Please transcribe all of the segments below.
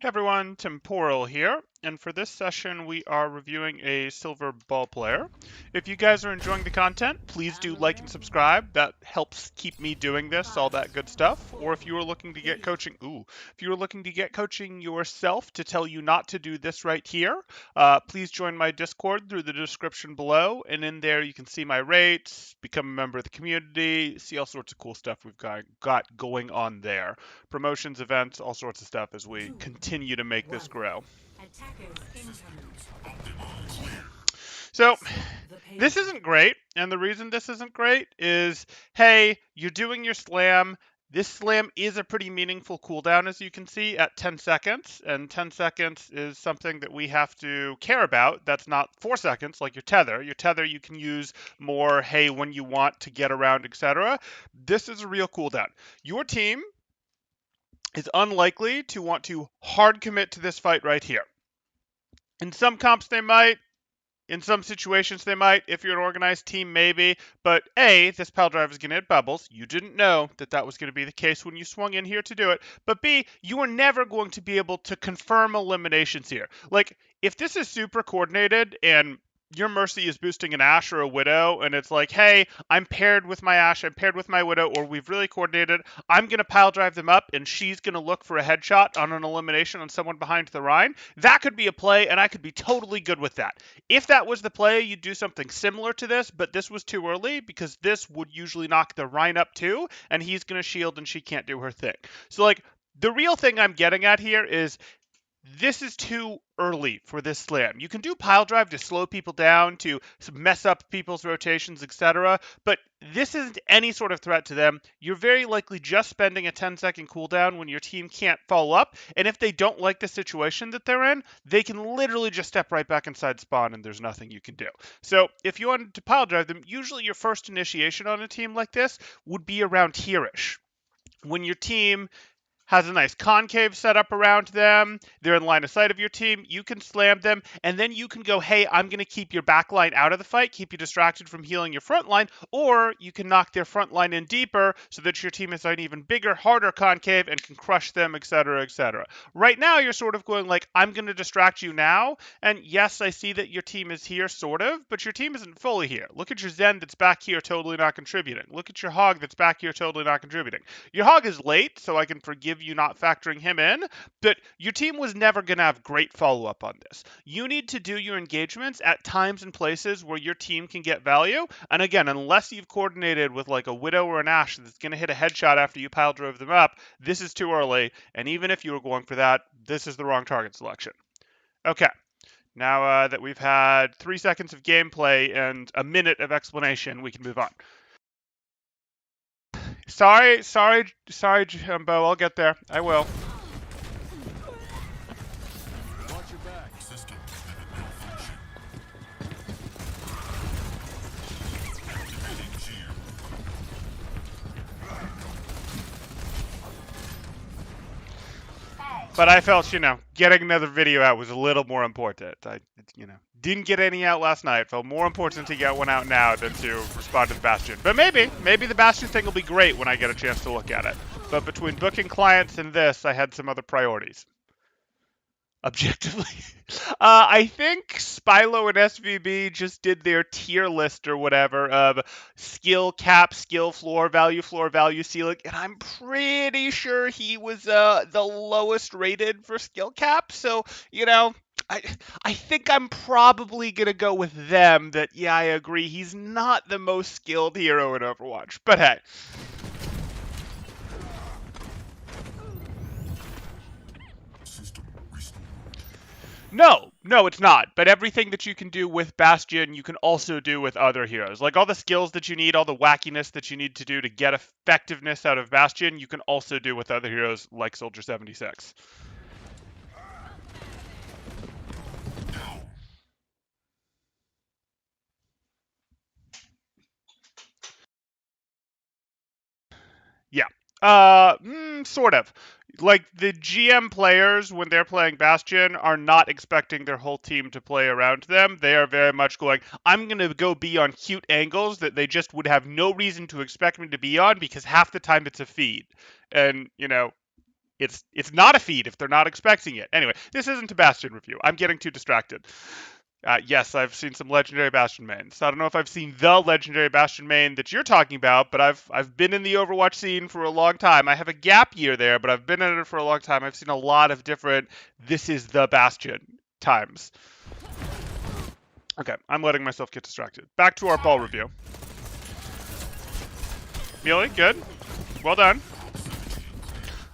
Hey everyone, Temporal here, and for this session we are reviewing a silver ball player. If you guys are enjoying the content, please do like and subscribe. That helps keep me doing this, all that good stuff. Or if you are looking to get coaching, if you are looking to get coaching yourself to tell you not to do this right here, please join my Discord through the description below, and in there you can see my rates, become a member of the community, see all sorts of cool stuff we've got going on there. Promotions, events, all sorts of stuff as we continue to make this grow. So this isn't great, and the reason this isn't great is, hey, you're doing your slam. This slam is a pretty meaningful cooldown, as you can see, at 10 seconds, and 10 seconds is something that we have to care about. That's not 4 seconds like your tether. Your tether you can use more, hey, when you want to get around, etc. This is a real cooldown. Your team is unlikely to want to hard commit to this fight right here. In some comps they might, in some situations they might, if you're an organized team maybe, but A, this pile drive is going to hit bubbles. You didn't know that that was going to be the case when you swung in here to do it, but B, you are never going to be able to confirm eliminations here. Like, if this is super coordinated and your Mercy is boosting an Ashe or a Widow, and it's like, hey, I'm paired with my Ashe, I'm paired with my Widow, or we've really coordinated, I'm going to pile drive them up, and she's going to look for a headshot on an elimination on someone behind the Rein, that could be a play, and I could be totally good with that. If that was the play, you'd do something similar to this, but this was too early, because this would usually knock the Rein up too, and he's going to shield, and she can't do her thing. So, like, the real thing I'm getting at here is, this is too early for this slam. You can do pile drive to slow people down, to mess up people's rotations, etc., but this isn't any sort of threat to them. You're very likely just spending a 10-second cooldown when your team can't follow up, and if they don't like the situation that they're in, they can literally just step right back inside spawn and there's nothing you can do. So if you wanted to pile drive them, usually your first initiation on a team like this would be around here-ish. When your team has a nice concave set up around them, they're in line of sight of your team, you can slam them, and then you can go, hey, I'm going to keep your back line out of the fight, keep you distracted from healing your front line, or you can knock their front line in deeper so that your team is an even bigger, harder concave and can crush them, etc., etc. Right now, you're sort of going like, I'm going to distract you now, and yes, I see that your team is here, sort of, but your team isn't fully here. Look at your Zen that's back here, totally not contributing. Look at your Hog that's back here, totally not contributing. Your Hog is late, so I can forgive you not factoring him in, but your team was never going to have great follow-up on this. You need to do your engagements at times and places where your team can get value, and again, unless you've coordinated with like a Widow or an Ashe that's going to hit a headshot after you pile drove them up, this is too early, and even if you were going for that, this is the wrong target selection. Okay. Now that we've had 3 seconds of gameplay and a minute of explanation, we can move on. Sorry, Jumbo. I'll get there. I will. Watch your back. System malfunction. Activating shield. But I felt, getting another video out was a little more important. I didn't get any out last night. Felt more important to get one out now than to respond to the Bastion. But maybe the Bastion thing will be great when I get a chance to look at it. But between booking clients and this, I had some other priorities. Objectively. I think Spilo and SVB just did their tier list or whatever of skill cap, skill floor, value ceiling, and I'm pretty sure he was the lowest rated for skill cap. So, I think I'm probably going to go with them that, yeah, I agree. He's not the most skilled hero in Overwatch. But hey. No, it's not. But everything that you can do with Bastion, you can also do with other heroes. Like all the skills that you need, all the wackiness that you need to do to get effectiveness out of Bastion, you can also do with other heroes like Soldier 76. Yeah. Sort of. Like, the GM players, when they're playing Bastion, are not expecting their whole team to play around them. They are very much going, I'm going to go be on cute angles that they just would have no reason to expect me to be on because half the time it's a feed. And, It's not a feat if they're not expecting it. Anyway, this isn't a Bastion review. I'm getting too distracted. Yes, I've seen some legendary Bastion mains. I don't know if I've seen the legendary Bastion main that you're talking about, but I've been in the Overwatch scene for a long time. I have a gap year there, but I've been in it for a long time. I've seen a lot of different this is the Bastion times. Okay, I'm letting myself get distracted. Back to our ball review. Mealy, good. Well done.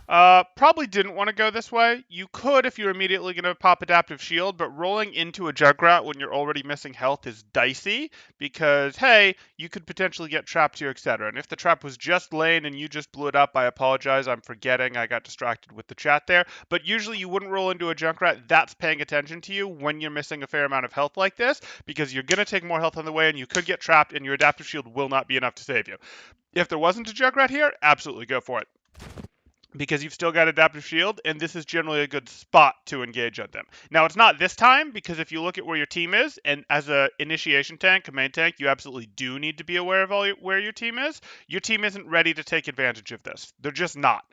Probably didn't want to go this way. You could if you're immediately going to pop Adaptive Shield, but rolling into a Junkrat when you're already missing health is dicey because, hey, you could potentially get trapped here, etc. And if the trap was just lane and you just blew it up, I apologize. I'm forgetting. I got distracted with the chat there. But usually you wouldn't roll into a Junkrat that's paying attention to you when you're missing a fair amount of health like this because you're going to take more health on the way and you could get trapped and your Adaptive Shield will not be enough to save you. If there wasn't a Junkrat here, absolutely go for it, because you've still got Adaptive Shield, and this is generally a good spot to engage on them. Now, it's not this time, because if you look at where your team is, and as a initiation tank, a main tank, you absolutely do need to be aware of where your team is. Your team isn't ready to take advantage of this. They're just not.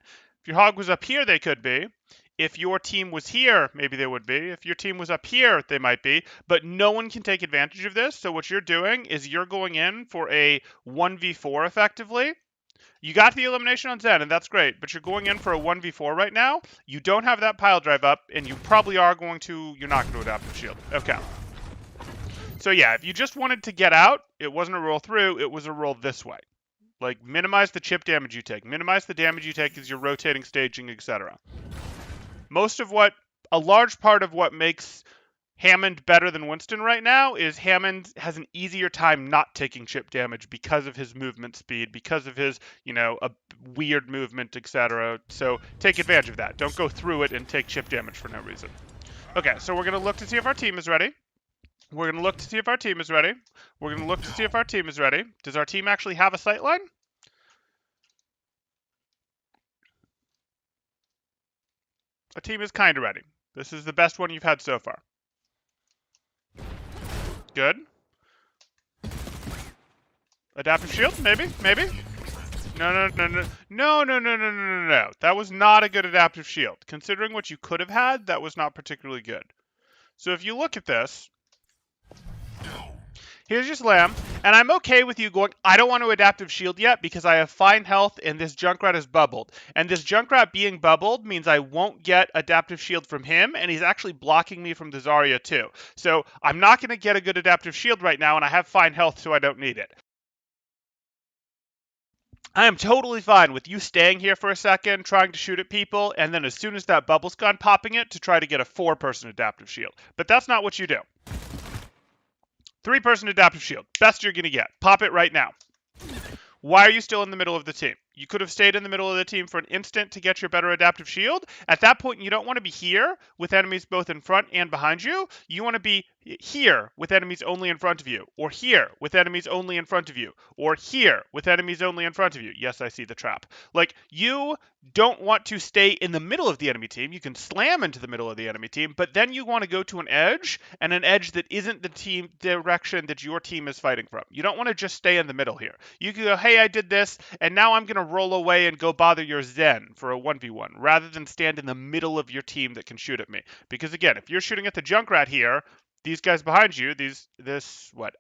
If your hog was up here, they could be. If your team was here, maybe they would be. If your team was up here, they might be. But no one can take advantage of this, so what you're doing is you're going in for a 1v4 effectively. You got the elimination on Zen, and that's great, but you're going in for a 1v4 right now. You don't have that pile drive up, and you probably are going to... You're not going to Adaptive Shield. Okay. So yeah, if you just wanted to get out, it wasn't a roll through, it was a roll this way. Like, minimize the chip damage you take. Minimize the damage you take as you're rotating, staging, etc. A large part of what makes Hammond better than Winston right now is Hammond has an easier time not taking chip damage because of his movement speed, because of his, a weird movement, etc. So take advantage of that. Don't go through it and take chip damage for no reason. Okay, so we're going to look to see if our team is ready. We're going to look to see if our team is ready. We're going to look to see if our team is ready. Does our team actually have a sightline? Our team is kind of ready. This is the best one you've had so far. Good. Adaptive Shield? Maybe? No. That was not a good Adaptive Shield. Considering what you could have had, that was not particularly good. So if you look at this, here's your slam, and I'm okay with you going, I don't want to Adaptive Shield yet because I have fine health and this Junkrat is bubbled. And this Junkrat being bubbled means I won't get Adaptive Shield from him, and he's actually blocking me from the Zarya too. So I'm not going to get a good Adaptive Shield right now, and I have fine health, so I don't need it. I am totally fine with you staying here for a second, trying to shoot at people, and then as soon as that bubble's gone, popping it to try to get a 4-person Adaptive Shield. But that's not what you do. 3-person Adaptive Shield. Best you're going to get. Pop it right now. Why are you still in the middle of the team? You could have stayed in the middle of the team for an instant to get your better Adaptive Shield. At that point, you don't want to be here with enemies both in front and behind you. You want to be here with enemies only in front of you, or here with enemies only in front of you, or here with enemies only in front of you. Yes, I see the trap. Like, you don't want to stay in the middle of the enemy team. You can slam into the middle of the enemy team, but then you want to go to an edge, and an edge that isn't the team direction that your team is fighting from. You don't want to just stay in the middle here. You can go, hey, I did this, and now I'm going to roll away and go bother your Zen for a 1v1, rather than stand in the middle of your team that can shoot at me. Because again, if you're shooting at the Junkrat here, these guys behind you,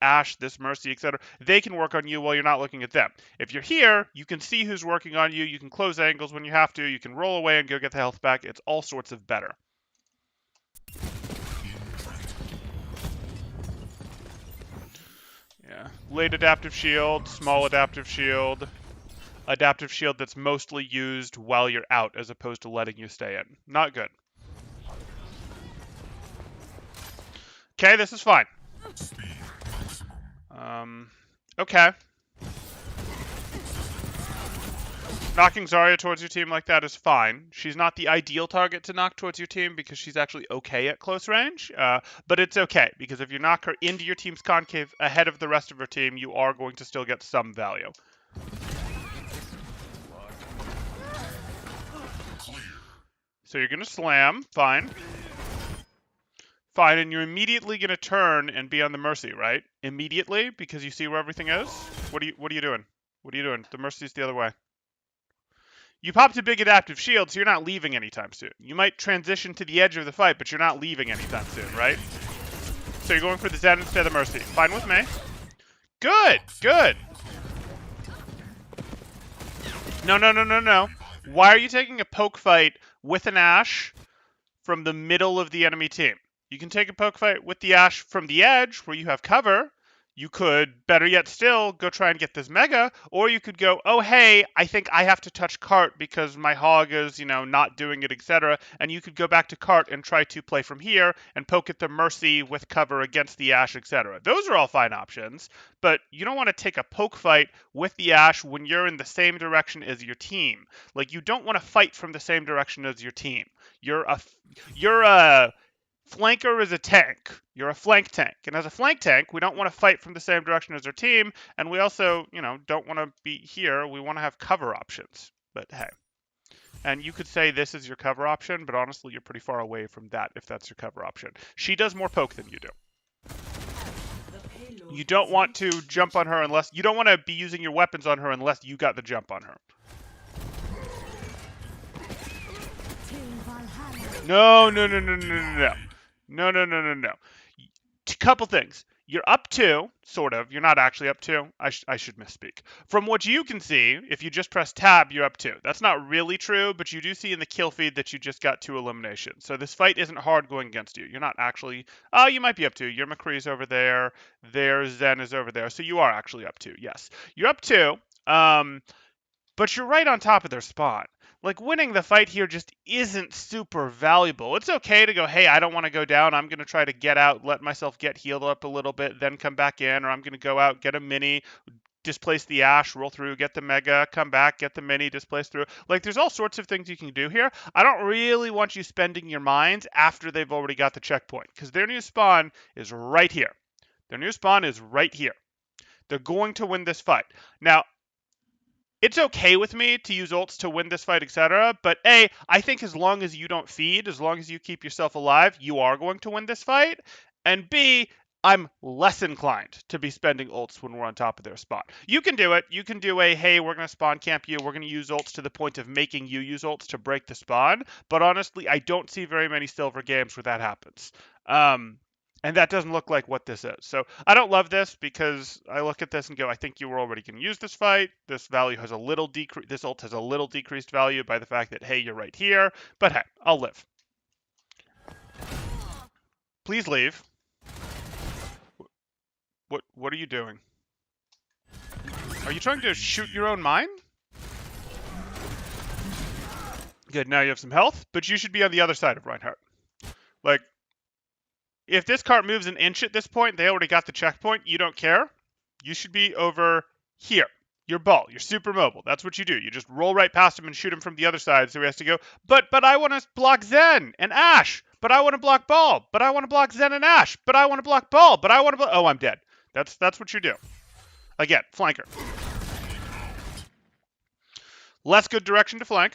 Ashe, this Mercy, etc., they can work on you while you're not looking at them. If you're here, you can see who's working on you, you can close angles when you have to, you can roll away and go get the health back. It's all sorts of better. Yeah, late Adaptive Shield, small Adaptive Shield, Adaptive Shield that's mostly used while you're out as opposed to letting you stay in. Not good. Okay, this is fine. Okay. Knocking Zarya towards your team like that is fine. She's not the ideal target to knock towards your team because she's actually okay at close range, but it's okay because if you knock her into your team's concave ahead of the rest of her team, you are going to still get some value. So you're going to slam, fine. Fine, and you're immediately going to turn and be on the Mercy, right? Immediately, because you see where everything is? What are you doing? What are you doing? The Mercy's the other way. You popped a big adaptive shield, so you're not leaving anytime soon. You might transition to the edge of the fight, but you're not leaving anytime soon, right? So you're going for the Zen instead of Mercy. Fine with me. Good, good. No, no, no, no, no. Why are you taking a poke fight with an Ashe from the middle of the enemy team? You can take a poke fight with the Ashe from the edge, where you have cover. You could, better yet still, go try and get this Mega, or you could go, oh, hey, I think I have to touch Cart because my Hog is, not doing it, etc. And you could go back to Cart and try to play from here and poke at the Mercy with cover against the Ashe, etc. Those are all fine options, but you don't want to take a poke fight with the Ashe when you're in the same direction as your team. Like, you don't want to fight from the same direction as your team. You're a flanker is a tank. You're a flank tank. And as a flank tank, we don't want to fight from the same direction as our team. And we also, don't want to be here. We want to have cover options. But hey. And you could say this is your cover option, but honestly, you're pretty far away from that if that's your cover option. She does more poke than you do. You don't want to jump on her unless... You don't want to be using your weapons on her unless you got the jump on her. No, no, no, no, no, no, no. No, no, no, no, no. Couple things. You're up 2, sort of. You're not actually up 2. I should misspeak. From what you can see, if you just press tab, you're up 2. That's not really true, but you do see in the kill feed that you just got 2 eliminations. So this fight isn't hard going against you. You're not actually... Oh, you might be up 2. Your McCree's over there. Their Zen is over there. So you are actually up 2, yes. You're up 2, but you're right on top of their spawn. Like, winning the fight here just isn't super valuable. It's okay to go, hey, I don't want to go down. I'm going to try to get out, let myself get healed up a little bit, then come back in. Or I'm going to go out, get a mini, displace the Ashe, roll through, get the Mega, come back, get the mini, displace through. Like, there's all sorts of things you can do here. I don't really want you spending your mines after they've already got the checkpoint. Because their new spawn is right here. Their new spawn is right here. They're going to win this fight. Now, it's okay with me to use ults to win this fight, etc. But A, I think as long as you don't feed, as long as you keep yourself alive, you are going to win this fight. And B, I'm less inclined to be spending ults when we're on top of their spawn. You can do it. You can do a, hey, we're going to spawn camp you. We're going to use ults to the point of making you use ults to break the spawn. But honestly, I don't see very many silver games where that happens. And that doesn't look like what this is. So I don't love this because I look at this and go, I think you were already going to use this fight. This value has a little decrease. This ult has a little decreased value by the fact that, hey, you're right here. But hey, I'll live. Please leave. What are you doing? Are you trying to shoot your own mine? Good, now you have some health, but you should be on the other side of Reinhardt. Like, if this cart moves an inch at this point, they already got the checkpoint, you don't care. You should be over here. You're ball. You're super mobile. That's what you do. You just roll right past him and shoot him from the other side so he has to go, but I want to block Zen and Ashe. But I want to block ball. But I want to block Zen and Ashe. But I want to block ball. But I want to Oh, I'm dead. That's what you do. Again, flanker. Less good direction to flank.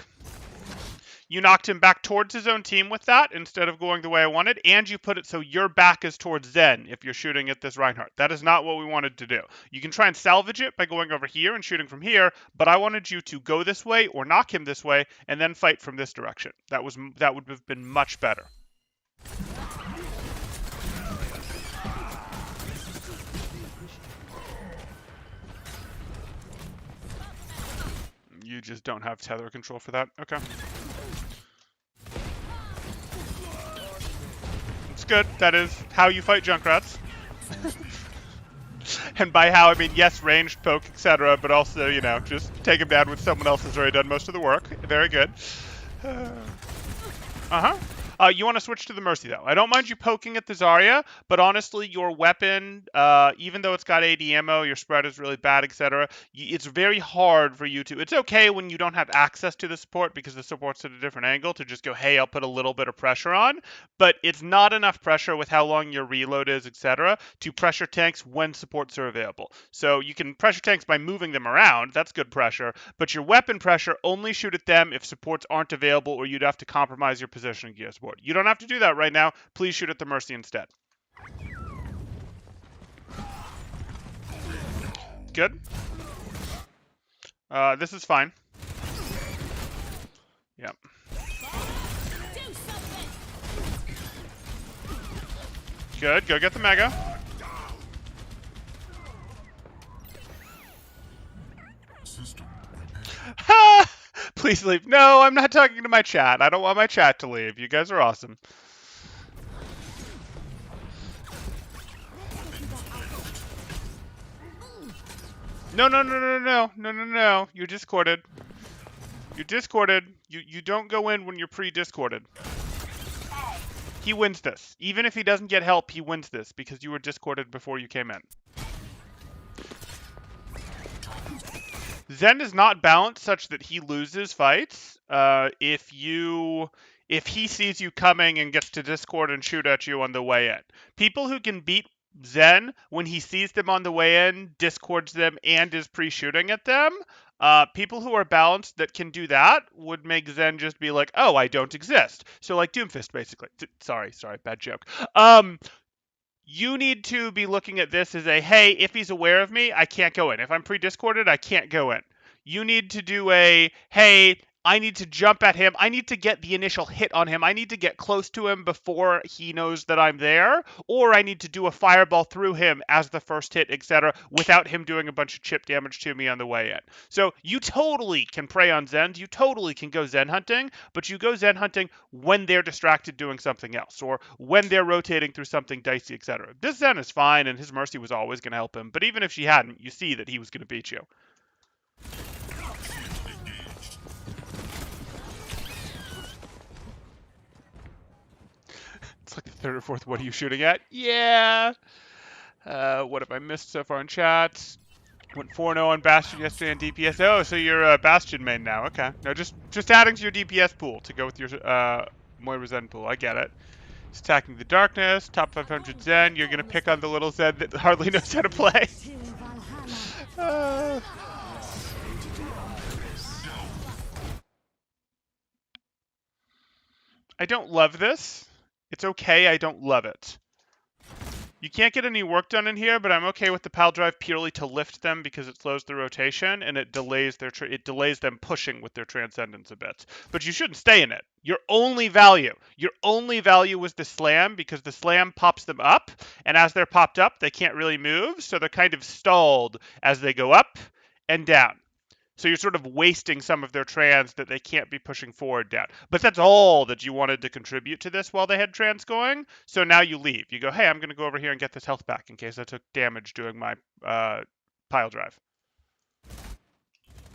You knocked him back towards his own team with that instead of going the way I wanted, and you put it so your back is towards Zen if you're shooting at this Reinhardt. That is not what we wanted to do. You can try and salvage it by going over here and shooting from here, but I wanted you to go this way or knock him this way and then fight from this direction. That would have been much better. You just don't have tether control for that? Okay. It's good. That is how you fight Junkrats. And by how, I mean, yes, ranged, poke, etc., but also, just take him down with someone else who's already done most of the work. Very good. You want to switch to the Mercy, though. I don't mind you poking at the Zarya, but honestly, your weapon, even though it's got AD ammo, your spread is really bad, etc., it's very hard for you to... It's okay when you don't have access to the support because the support's at a different angle to just go, hey, I'll put a little bit of pressure on, but it's not enough pressure with how long your reload is, etc., to pressure tanks when supports are available. So you can pressure tanks by moving them around. That's good pressure, but your weapon pressure, only shoot at them if supports aren't available or you'd have to compromise your positioning gear support. You don't have to do that right now. Please shoot at the Mercy instead. Good. This is fine. Yep. Good. Go get the Mega. System repaired. Ha! Please leave. No, I'm not talking to my chat. I don't want my chat to leave. You guys are awesome. No, no, no, no, no, no, no, no. You're discorded. You're discorded. You don't go in when you're pre-discorded. He wins this. Even if he doesn't get help, he wins this because you were discorded before you came in. Zen is not balanced such that he loses fights. If he sees you coming and gets to discord and shoot at you on the way in. People who can beat Zen when he sees them on the way in, discords them, and is pre-shooting at them. People who are balanced that can do that would make Zen just be like, oh, I don't exist. So like Doomfist, basically. Sorry, bad joke. You need to be looking at this as a, hey, if he's aware of me, I can't go in. If I'm pre-discorded, I can't go in. You need to do a, hey, I need to jump at him. I need to get the initial hit on him. I need to get close to him before he knows that I'm there. Or I need to do a fireball through him as the first hit, etc., without him doing a bunch of chip damage to me on the way in. So you totally can prey on Zens. You totally can go Zen hunting, but you go Zen hunting when they're distracted doing something else, or when they're rotating through something dicey, etc. This Zen is fine, and his Mercy was always going to help him, but even if she hadn't, you see that he was going to beat you. It's like the third or fourth, what are you shooting at? Yeah. What have I missed so far in chat? Went 4-0 on Bastion yesterday on DPS. Oh, so you're a Bastion main now. Okay. No, just adding to your DPS pool to go with your Moira Zen pool. I get it. It's attacking the darkness. Top 500 Zen. You're going to pick on the little Zen that hardly knows how to play. I don't love this. It's okay, I don't love it. You can't get any work done in here, but I'm okay with the pal drive purely to lift them because it slows the rotation and it delays them pushing with their transcendence a bit. But you shouldn't stay in it. Your only value was the slam because the slam pops them up, and as they're popped up, they can't really move, so they're kind of stalled as they go up and down. So you're sort of wasting some of their trans that they can't be pushing forward down. But that's all that you wanted to contribute to this while they had trans going. So now you leave. You go, hey, I'm going to go over here and get this health back in case I took damage doing my pile drive.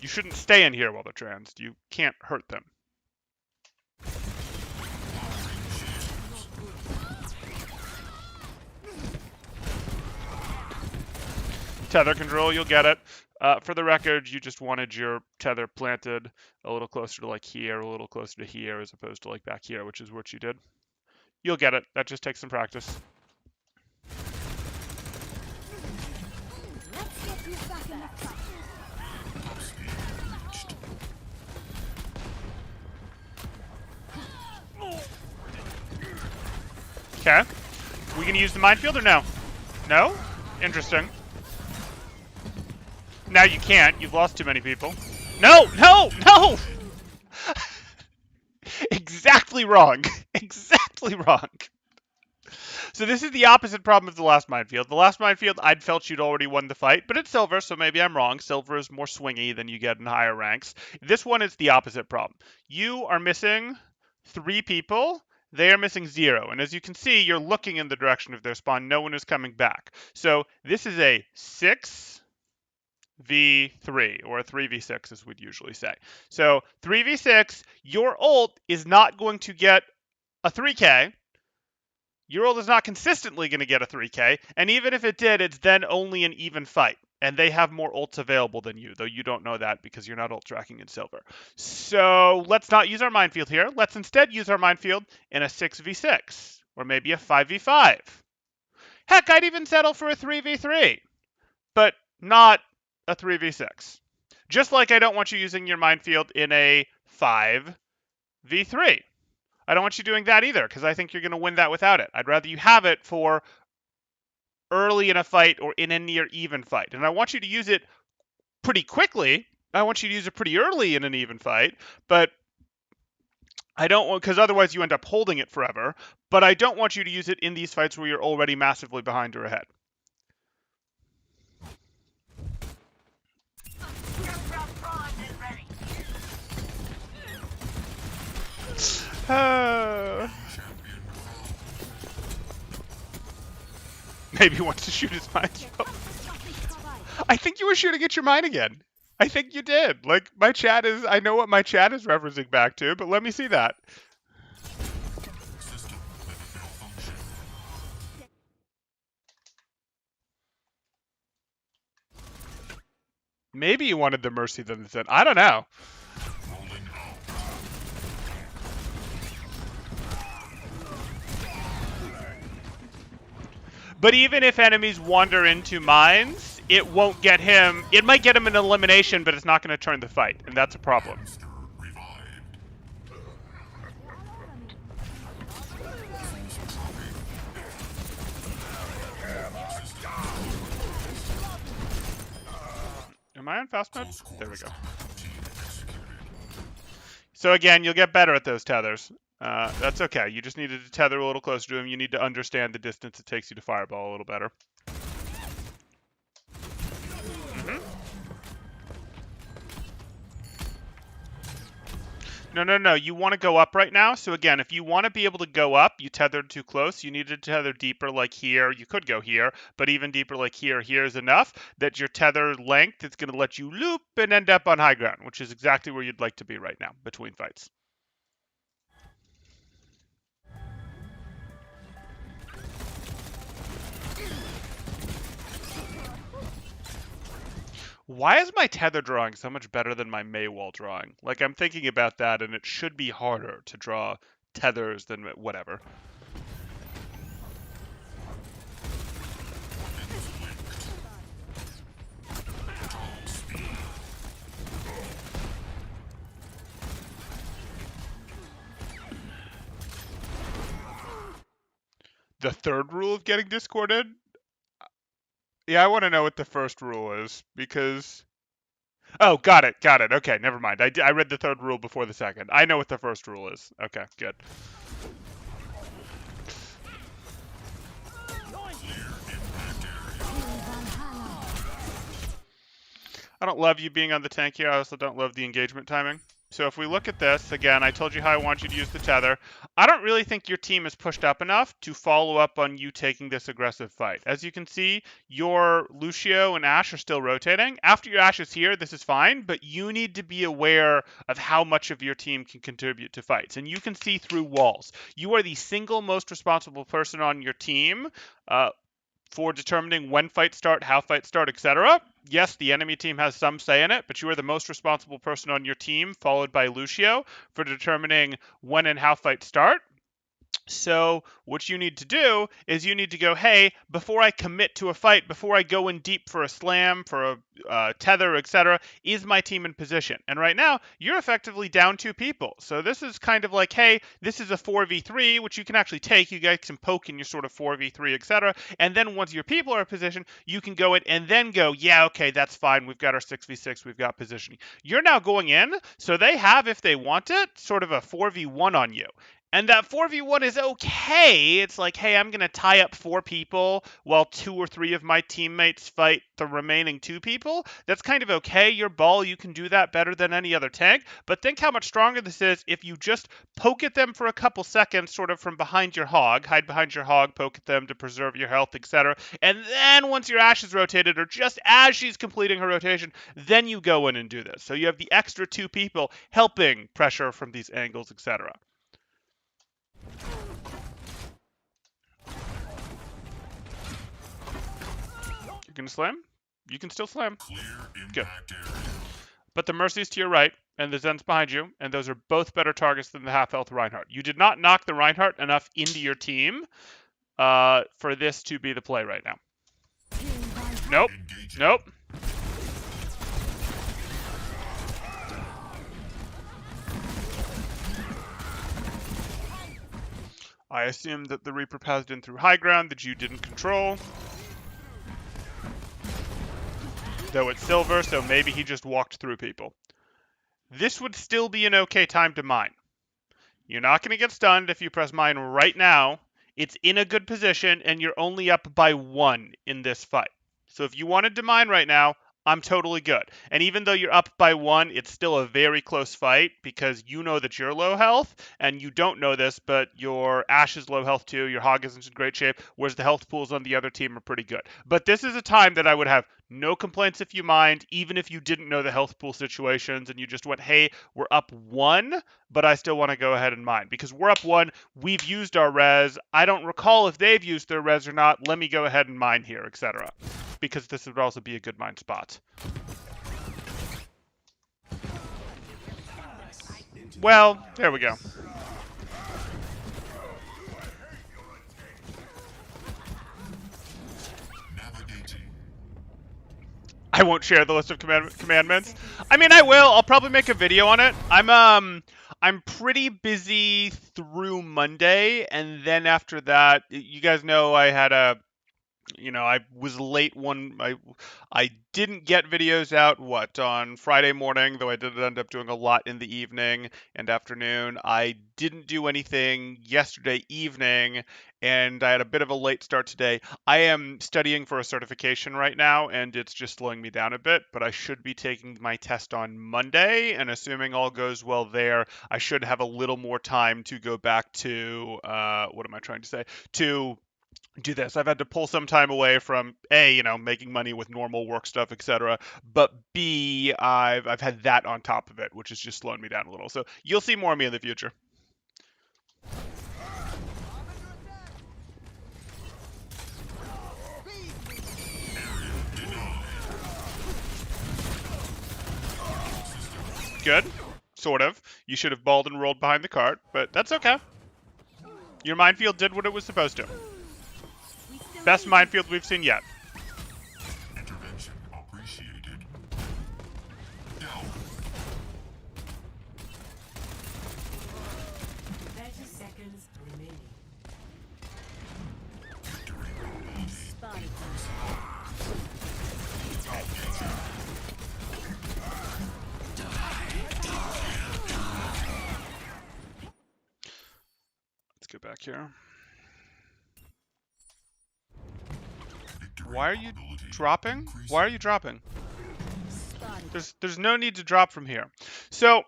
You shouldn't stay in here while they're trans. You can't hurt them. Tether control, you'll get it. For the record, you just wanted your tether planted a little closer to like here, a little closer to here, as opposed to like back here, which is what you did. You'll get it. That just takes some practice. Okay. We gonna use the minefield or no? No? Interesting. Now you can't. You've lost too many people. No! No! No! Exactly wrong. Exactly wrong. So this is the opposite problem of the last minefield. The last minefield, I'd felt you'd already won the fight, but it's silver, so maybe I'm wrong. Silver is more swingy than you get in higher ranks. This one is the opposite problem. You are missing 3 people. They are missing 0. And as you can see, you're looking in the direction of their spawn. No one is coming back. So this is a 6v3, or a 3v6 as we'd usually say. So 3v6, your ult is not going to get a 3k. Your ult is not consistently going to get a 3k, and even if it did, it's then only an even fight. And they have more ults available than you, though you don't know that because you're not ult tracking in silver. So let's not use our minefield here. Let's instead use our minefield in a 6v6, or maybe a 5v5. Heck, I'd even settle for a 3v3, but not a 3v6. Just like I don't want you using your minefield in a 5v3. I don't want you doing that either, because I think you're going to win that without it. I'd rather you have it for early in a fight or in a near even fight. And I want you to use it pretty quickly. I want you to use it pretty early in an even fight, but I don't want, because otherwise you end up holding it forever, but I don't want you to use it in these fights where you're already massively behind or ahead. Maybe he wants to shoot his mine. I think you were shooting at your mine again. I think you did. Like, my chat is, I know what my chat is referencing back to, but let me see that. System malfunction. Maybe you wanted the Mercy than the Zen. I don't know. Rolling out. But even if enemies wander into mines, it won't get him. It might get him an elimination, but it's not going to turn the fight, and that's a problem. Monster revived. Am I on fast mode? Close There we quarters go. combat routine executed. So again, you'll get better at those tethers. That's okay. You just needed to tether a little closer to him. You need to understand the distance it takes you to fireball a little better. No. You want to go up right now. So again, if you want to be able to go up, you tethered too close. You need to tether deeper like here. You could go here, but even deeper like here. Here is enough that your tether length is going to let you loop and end up on high ground, which is exactly where you'd like to be right now between fights. Why is my tether drawing so much better than my Maywall drawing? Like, I'm thinking about that, and it should be harder to draw tethers than whatever. The third rule of getting discorded? Yeah, I want to know what the first rule is, because... Oh, got it. Okay, never mind. I read the third rule before the second. I know what the first rule is. Okay, good. I don't love you being on the tank here. I also don't love the engagement timing. So if we look at this, again, I told you how I want you to use the tether. I don't really think your team is pushed up enough to follow up on you taking this aggressive fight. As you can see, your Lucio and Ashe are still rotating. After your Ashe is here, this is fine, but you need to be aware of how much of your team can contribute to fights. And you can see through walls. You are the single most responsible person on your team for determining when fights start, how fights start, etc. Yes, the enemy team has some say in it, but you are the most responsible person on your team, followed by Lucio, for determining when and how fights start. So what you need to do is you need to go, hey, before I commit to a fight, before I go in deep for a slam, for a tether, etc., is my team in position? And right now, you're effectively down 2 people. So this is kind of like, hey, this is a 4v3, which you can actually take. You guys can poke in your sort of 4v3, etc. And then once your people are in position, you can go in and then go, yeah, okay, that's fine. We've got our 6v6. We've got positioning. You're now going in, so they have, if they want it, sort of a 4v1 on you. And that 4v1 is okay. It's like, hey, I'm going to tie up 4 people while 2 or 3 of my teammates fight the remaining 2 people. That's kind of okay. Your ball, you can do that better than any other tank. But think how much stronger this is if you just poke at them for a couple seconds, sort of from behind your hog, hide behind your hog, poke at them to preserve your health, etc. And then once your Ashe is rotated, or just as she's completing her rotation, then you go in and do this. So you have the extra 2 people helping pressure from these angles, etc. You're gonna slam? You can still slam. Clear Good. impact area. But the Mercy's to your right, and the Zen's behind you, and those are both better targets than the half-health Reinhardt. You did not knock the Reinhardt enough into your team for this to be the play right now. Nope. Engaging. Nope. I assume that the Reaper passed in through high ground that you didn't control. Though it's silver, so maybe he just walked through people. This would still be an okay time to mine. You're not going to get stunned if you press mine right now. It's in a good position, and you're only up by 1 in this fight. So if you wanted to mine right now, I'm totally good. And even though you're up by 1, it's still a very close fight because you know that you're low health, and you don't know this, but your Ashe is low health too, your Hog isn't in great shape, whereas the health pools on the other team are pretty good. But this is a time that I would have no complaints if you mined, even if you didn't know the health pool situations and you just went, hey, we're up 1, but I still want to go ahead and mine. Because we're up 1, we've used our res, I don't recall if they've used their res or not, let me go ahead and mine here, etc. Because this would also be a good mine spot. Well, there we go. I won't share the list of commandments. I mean, I will. I'll probably make a video on it. I'm pretty busy through Monday, and then after that, you guys know I had a, I was late I didn't get videos out, on Friday morning, though I did end up doing a lot in the evening and afternoon. I didn't do anything yesterday evening, and I had a bit of a late start today. I am studying for a certification right now, and it's just slowing me down a bit, but I should be taking my test on Monday, and assuming all goes well there, I should have a little more time to go back to, what am I trying to say? To do this. I've had to pull some time away from A, making money with normal work stuff, etc. But B, I've had that on top of it, which is just slowing me down a little. So you'll see more of me in the future. Good. Sort of. You should have balled and rolled behind the cart, but that's okay. Your minefield did what it was supposed to. Best minefield we've seen yet. Intervention appreciated. Down. 30 seconds remaining. Victory will be Spotted. Let's get back here. Victory Why are you probability dropping? increasing. Why are you dropping? Spotted. There's no need to drop from here. So,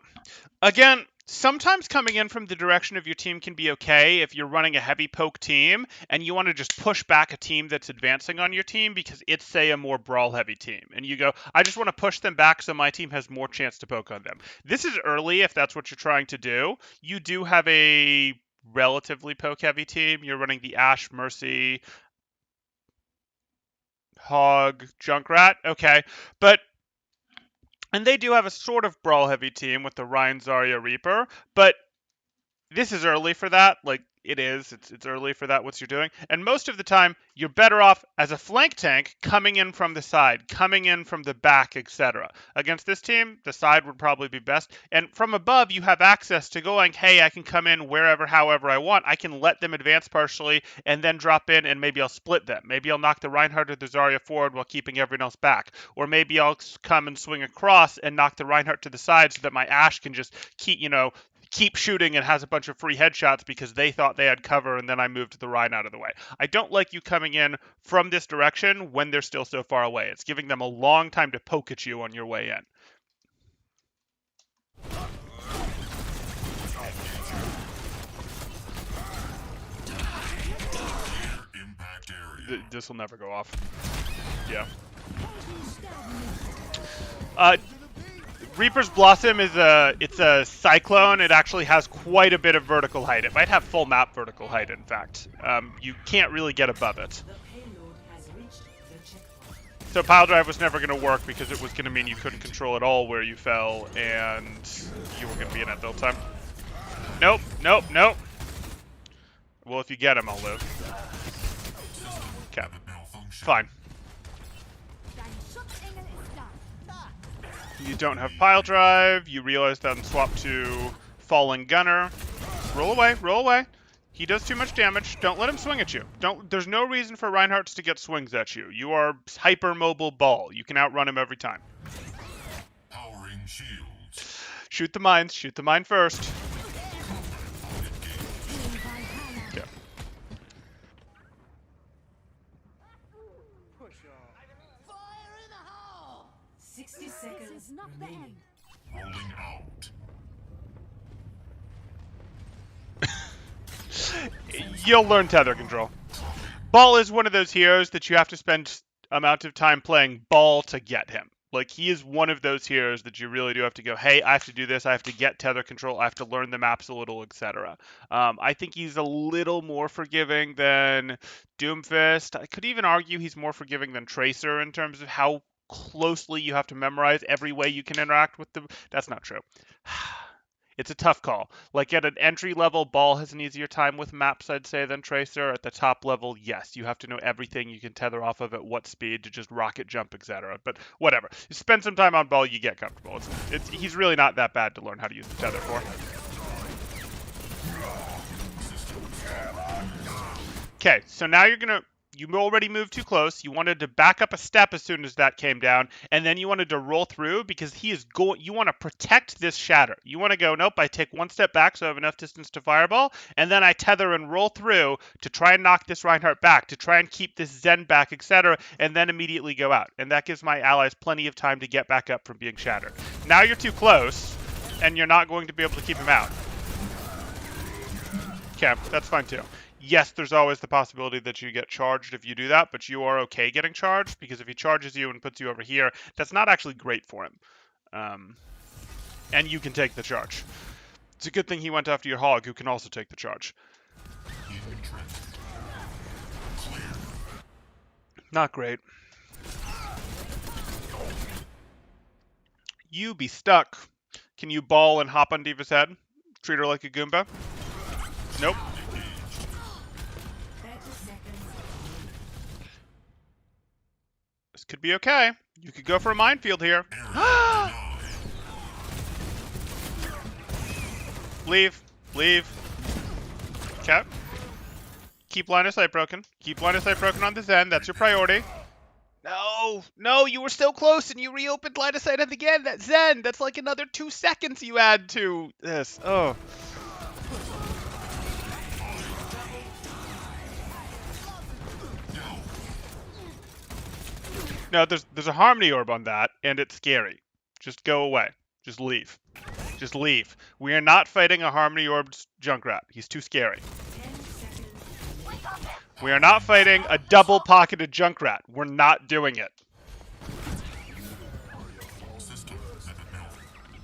again, sometimes coming in from the direction of your team can be okay if you're running a heavy poke team and you want to just push back a team that's advancing on your team because it's, say, a more brawl-heavy team. And you go, I just want to push them back so my team has more chance to poke on them. This is early if that's what you're trying to do. You do have a relatively poke-heavy team. You're running the Ashe, Mercy, Hog, Junkrat. Okay, but... And they do have a sort of brawl-heavy team with the Rein, Zarya, Reaper, but this is early for that. Like, it is. It's early for that, what you're doing. And most of the time, you're better off as a flank tank coming in from the side, coming in from the back, etc. Against this team, the side would probably be best. And from above, you have access to going, hey, I can come in wherever, however I want. I can let them advance partially and then drop in, and maybe I'll split them. Maybe I'll knock the Reinhardt or the Zarya forward while keeping everyone else back. Or maybe I'll come and swing across and knock the Reinhardt to the side so that my Ashe can just keep shooting and has a bunch of free headshots because they thought they had cover, and then I moved the Rein out of the way. I don't like you coming in from this direction when they're still so far away. It's giving them a long time to poke at you on your way in. Impact area. This will never go off. Yeah. Reaper's Blossom is it's a cyclone. It actually has quite a bit of vertical height. It might have full map vertical height, in fact. You can't really get above it. The payload has reached the checkpoint. So pile drive was never going to work because it was going to mean you couldn't control at all where you fell, and you were going to be in at build time. Nope, nope, nope. Well, if you get him, I'll live. Okay, Malfunction. fine. You don't have pile drive. You realize that and swap to fallen gunner. Roll away, roll away. He does too much damage. Don't let him swing at you. There's no reason for Reinhardts to get swings at you. You are hyper mobile ball. You can outrun him every time. Powering shields. Shoot the mines. Shoot the mine first. seconds This is not the remaining. end. Rolling out. You'll learn tether control. Ball is one of those heroes that you have to spend amount of time playing Ball to get him. Like, he is one of those heroes that you really do have to go, hey, I have to do this, I have to get tether control, I have to learn the maps a little, etc. I think he's a little more forgiving than Doomfist. I could even argue he's more forgiving than Tracer in terms of how closely you have to memorize every way you can interact with them. That's not true. It's a tough call. Like, at an entry level, Ball has an easier time with maps, I'd say, than Tracer. At the top level, yes, you have to know everything you can tether off of at what speed to just rocket jump, etc. But whatever. You spend some time on Ball, you get comfortable. He's really not that bad to learn how to use the tether for. Okay, so now you already moved too close. You wanted to back up a step as soon as that came down, and then you wanted to roll through because you want to protect this shatter. You want to go, nope, I take one step back so I have enough distance to fireball, and then I tether and roll through to try and knock this Reinhardt back, to try and keep this Zen back, etc., and then immediately go out. And that gives my allies plenty of time to get back up from being shattered. Now you're too close, and you're not going to be able to keep him out. Okay, that's fine too. Yes, there's always the possibility that you get charged if you do that, but you are okay getting charged, because if he charges you and puts you over here, that's not actually great for him. And you can take the charge. It's a good thing he went after your hog, who can also take the charge. Not great. You be stuck. Can you ball and hop on D.Va's head? Treat her like a Goomba? Nope. 30 seconds. This could be okay. You could go for a minefield here. Leave. Leave. Okay. Keep line of sight broken. Keep line of sight broken on the Zen. That's your priority. No. No, you were so close and you reopened line of sight on the again. That Zen. That's like another 2 seconds you add to this. Oh. No, there's a Harmony Orb on that, and it's scary. Just go away. Just leave. Just leave. We are not fighting a Harmony Orbed Junkrat. He's too scary. 10 seconds. We are not fighting a double-pocketed Junkrat. We're not doing it. System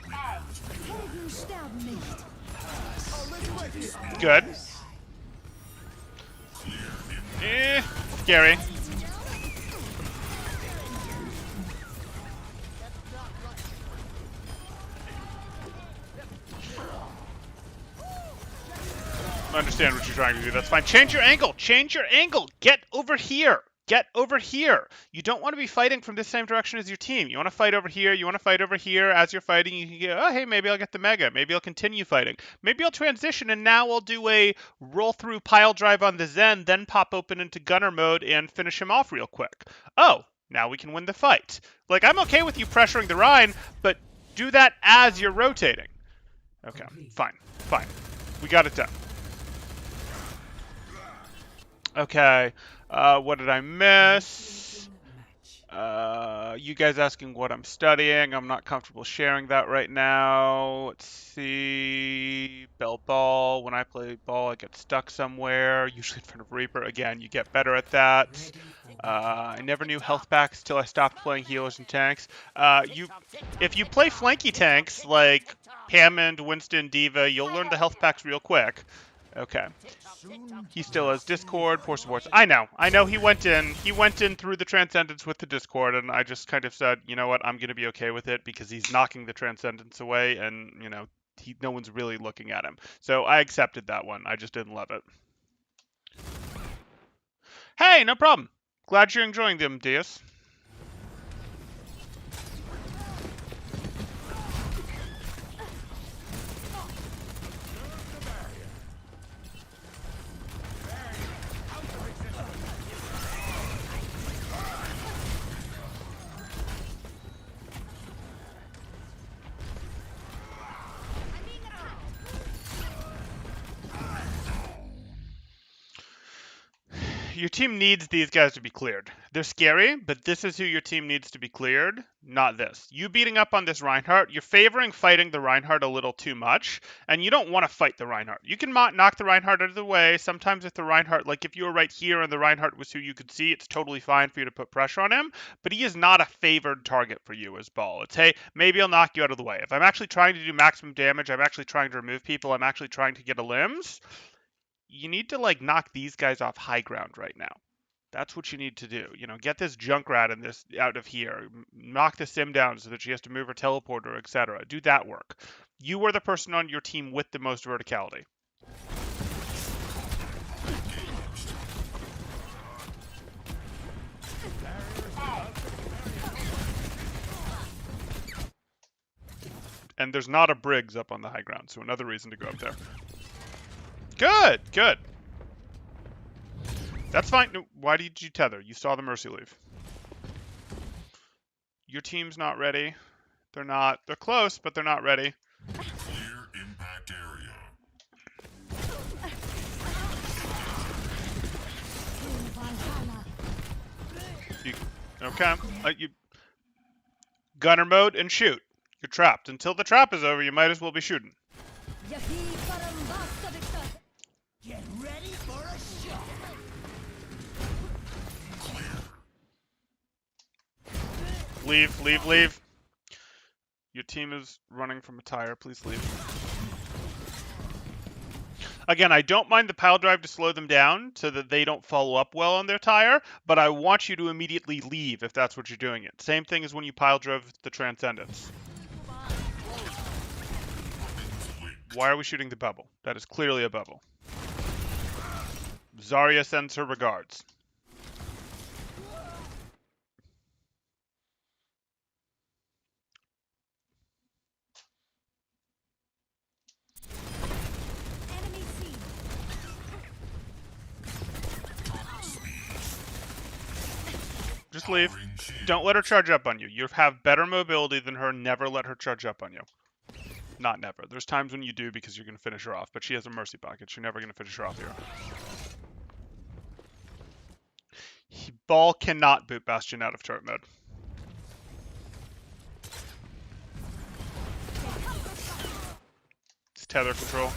Helden sterben nicht. Good. Scary. I understand what you're trying to do. That's fine. Change your angle. Change your angle. Get over here. Get over here. You don't want to be fighting from the same direction as your team. You want to fight over here. You want to fight over here. As you're fighting, you can go, oh, hey, maybe I'll get the Mega. Maybe I'll continue fighting. Maybe I'll transition, and now I'll do a roll-through pile drive on the Zen, then pop open into Gunner mode and finish him off real quick. Oh, now we can win the fight. Like, I'm okay with you pressuring the Rein, but do that as you're rotating. Okay, fine. Fine. We got it done. Okay, what did I miss? You guys asking what I'm studying. I'm not comfortable sharing that right now. Let's see. Bell ball. When I play ball, I get stuck somewhere, usually in front of Reaper. Again, you get better at that. I never knew health packs till I stopped playing healers and tanks. If you play flanky tanks like Hammond, Winston, D.Va, you'll learn the health packs real quick. Okay. He still has Discord, poor supports. I know he went in through the Transcendence with the Discord, and I just kind of said, you know what, I'm going to be okay with it because he's knocking the Transcendence away, and, you know, no one's really looking at him. So I accepted that one. I just didn't love it. Hey, no problem. Glad you're enjoying them, Diaz. Your team needs these guys to be cleared. They're scary, but this is who your team needs to be cleared, not this. You beating up on this Reinhardt, you're favoring fighting the Reinhardt a little too much, and you don't want to fight the Reinhardt. You can knock the Reinhardt out of the way. Sometimes if the Reinhardt, like if you were right here and the Reinhardt was who you could see, it's totally fine for you to put pressure on him, but he is not a favored target for you as Ball. It's, hey, maybe I'll knock you out of the way. If I'm actually trying to do maximum damage, I'm actually trying to remove people, I'm actually trying to get a limbs, you need to like knock these guys off high ground right now. That's what you need to do. You know, get this Junkrat and this out of here. Knock the sim down so that she has to move her teleporter, etc. Do that work. You are the person on your team with the most verticality. And there's not a Briggs up on the high ground, so another reason to go up there. Good, good. That's fine. No, why did you tether? You saw the Mercy leave. Your team's not ready. They're not. They're close, but they're not ready. Clear impact area. Okay. You gunner mode and shoot. You're trapped. Until the trap is over, you might as well be shooting. Get ready for a shot. Leave, leave, leave. Your team is running from a tire. Please leave. Again, I don't mind the pile drive to slow them down so that they don't follow up well on their tire, but I want you to immediately leave if that's what you're doing it. Same thing as when you pile drove the Transcendence. Why are we shooting the bubble? That is clearly a bubble. Zarya sends her regards. Just leave. Don't let her charge up on you. You have better mobility than her. Never let her charge up on you. Not never. There's times when you do because you're going to finish her off, but she has a mercy pocket. You're never going to finish her off here. Ball cannot boot Bastion out of turret mode. It's tether control.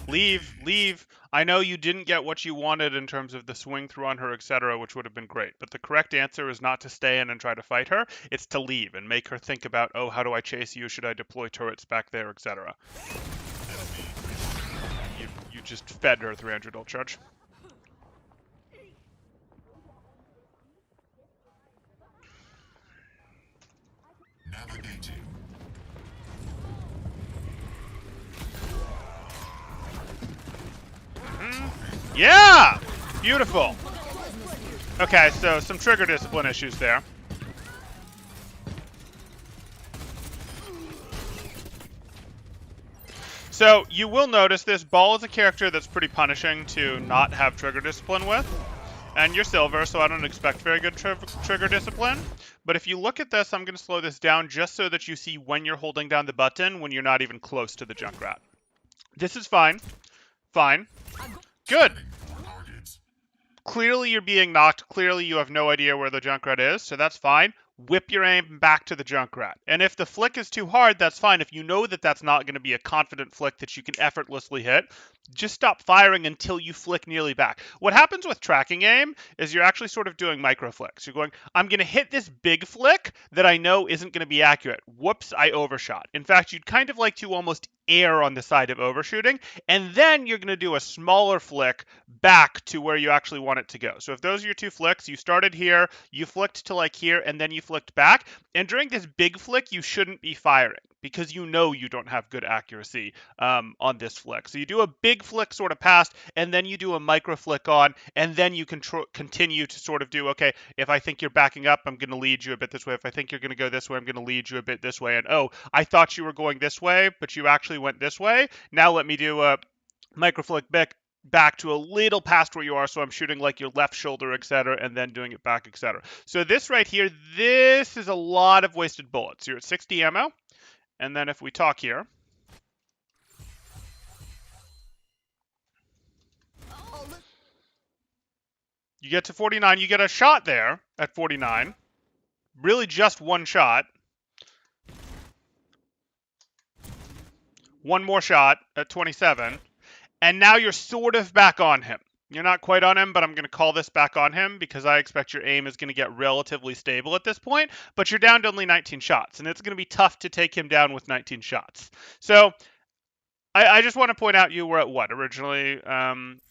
Leave, leave. I know you didn't get what you wanted in terms of the swing through on her, etc., which would have been great. But the correct answer is not to stay in and try to fight her. It's to leave and make her think about, oh, how do I chase you? Should I deploy turrets back there, etc. You just fed her 300 ult charge. Navigating. Yeah! Beautiful. Okay, so some trigger discipline issues there. So you will notice this Ball is a character that's pretty punishing to not have trigger discipline with. And you're silver, so I don't expect very good trigger discipline. But if you look at this, I'm going to slow this down just so that you see when you're holding down the button when you're not even close to the Junkrat. This is fine. Fine. Good. Clearly you're being knocked. Clearly you have no idea where the Junkrat is, so that's fine. Whip your aim back to the Junkrat. And if the flick is too hard, that's fine. If you know that that's not going to be a confident flick that you can effortlessly hit, just stop firing until you flick nearly back. What happens with tracking aim is you're actually sort of doing micro flicks. You're going, I'm going to hit this big flick that I know isn't going to be accurate. Whoops, I overshot. In fact, you'd kind of like to almost err on the side of overshooting, and then you're going to do a smaller flick back to where you actually want it to go. So if those are your two flicks, you started here, you flicked to like here, and then you flicked back, and during this big flick, you shouldn't be firing because you know you don't have good accuracy on this flick. So you do a big flick sort of past, and then you do a micro flick on, and then you can continue to sort of do, okay, if I think you're backing up, I'm going to lead you a bit this way. If I think you're going to go this way, I'm going to lead you a bit this way. And oh, I thought you were going this way, but you actually went this way. Now let me do a micro flick back to a little past where you are, so I'm shooting like your left shoulder, etc., and then doing it back, etc. So this right here, this is a lot of wasted bullets. You're at 60 ammo. And then if we talk here, You get to 49. You get a shot there at 49. Really just one shot. One more shot at 27. And now you're sort of back on him. You're not quite on him, but I'm going to call this back on him because I expect your aim is going to get relatively stable at this point. But you're down to only 19 shots, and it's going to be tough to take him down with 19 shots. So I just want to point out you were at what originally?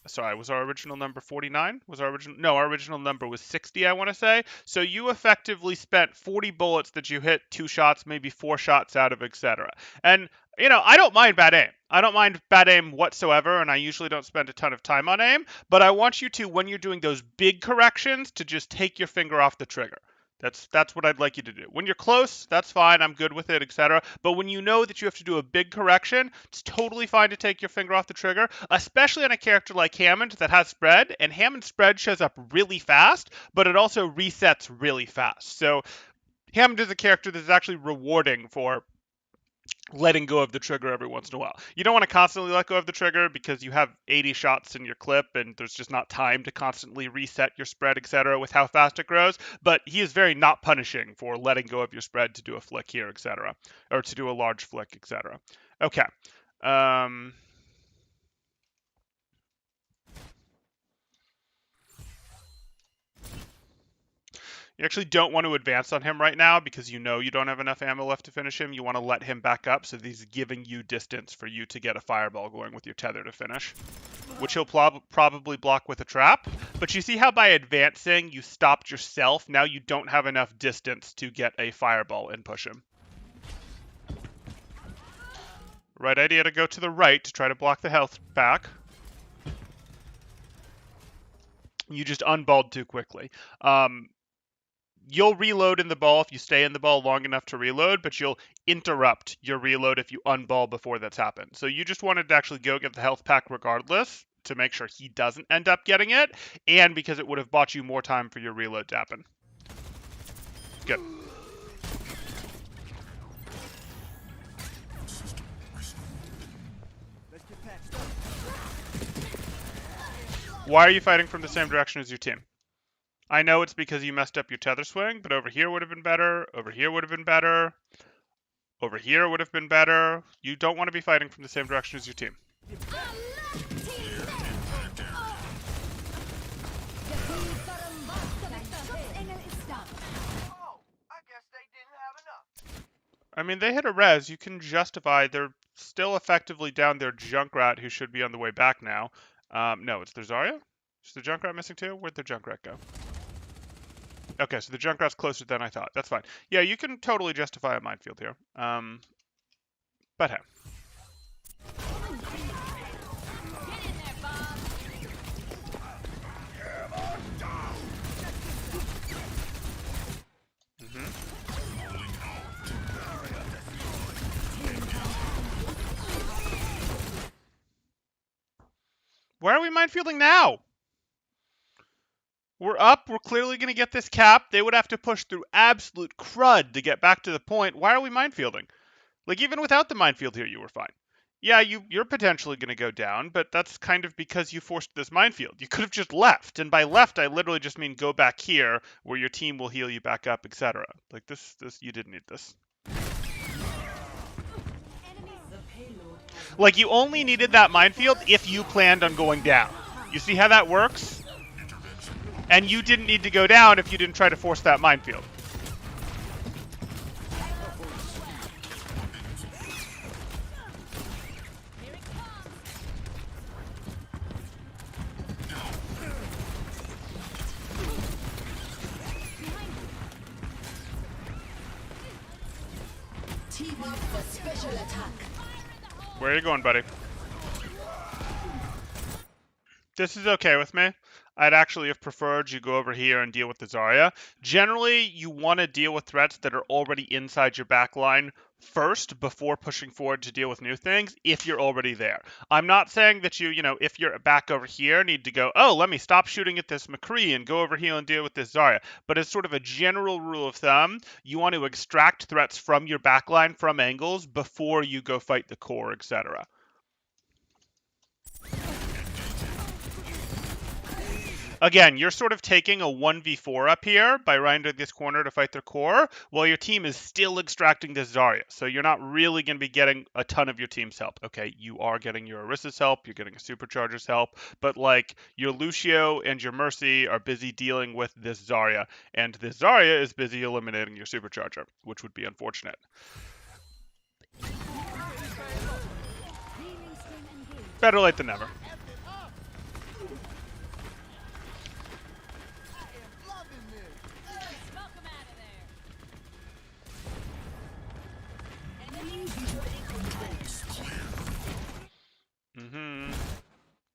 Sorry, was our original number 49? Was our original? No, our original number was 60. I want to say. So you effectively spent 40 bullets that you hit 2 shots, maybe 4 shots out of, etc. And you know, I don't mind bad aim. I don't mind bad aim whatsoever, and I usually don't spend a ton of time on aim. But I want you to, when you're doing those big corrections, to just take your finger off the trigger. That's what I'd like you to do. When you're close, that's fine. I'm good with it, etc. But when you know that you have to do a big correction, it's totally fine to take your finger off the trigger, especially on a character like Hammond that has spread. And Hammond's spread shows up really fast, but it also resets really fast. So Hammond is a character that's actually rewarding for letting go of the trigger every once in a while. You don't want to constantly let go of the trigger because you have 80 shots in your clip and there's just not time to constantly reset your spread, etc. with how fast it grows, but he is very not punishing for letting go of your spread to do a flick here, etc. or to do a large flick, etc. Okay. You actually don't want to advance on him right now because you know you don't have enough ammo left to finish him. You want to let him back up so that he's giving you distance for you to get a fireball going with your tether to finish, which he'll probably block with a trap. But you see how by advancing you stopped yourself? Now you don't have enough distance to get a fireball and push him. Right idea to go to the right to try to block the health back. You just unballed too quickly. You'll reload in the ball if you stay in the ball long enough to reload, but you'll interrupt your reload if you unball before that's happened. So you just wanted to actually go get the health pack regardless to make sure he doesn't end up getting it, and because it would have bought you more time for your reload to happen. Good. Why are you fighting from the same direction as your team? I know it's because you messed up your tether swing, but over here would have been better. Over here would have been better. Over here would have been better. You don't want to be fighting from the same direction as your team. I mean, they hit a res. You can justify. They're still effectively down their Junkrat, who should be on the way back now. No, it's their Zarya? Is the Junkrat missing too? Where'd the Junkrat go? Okay, so the Junkrat's closer than I thought. That's fine. Yeah, you can totally justify a minefield here. But hey. Why are we minefielding now? We're up. We're clearly going to get this cap. They would have to push through absolute crud to get back to the point. Why are we minefielding? Like, even without the minefield here, you were fine. Yeah, you're potentially going to go down, but that's kind of because you forced this minefield. You could have just left. And by left, I literally just mean go back here where your team will heal you back up, etc. Like, this, you didn't need this. Like, you only needed that minefield if you planned on going down. You see how that works? And you didn't need to go down if you didn't try to force that minefield. Where are you going, buddy? This is okay with me. I'd actually have preferred you go over here and deal with the Zarya. Generally, you want to deal with threats that are already inside your backline first before pushing forward to deal with new things if you're already there. I'm not saying that you know, if you're back over here, need to go, oh, let me stop shooting at this McCree and go over here and deal with this Zarya. But as sort of a general rule of thumb, you want to extract threats from your backline from angles before you go fight the core, etc. Again, you're sort of taking a 1v4 up here by running to this corner to fight their core, while your team is still extracting this Zarya. So you're not really going to be getting a ton of your team's help. Okay, you are getting your Orissa's help, you're getting a Supercharger's help, but like your Lucio and your Mercy are busy dealing with this Zarya, and this Zarya is busy eliminating your Supercharger, which would be unfortunate. Better late than never.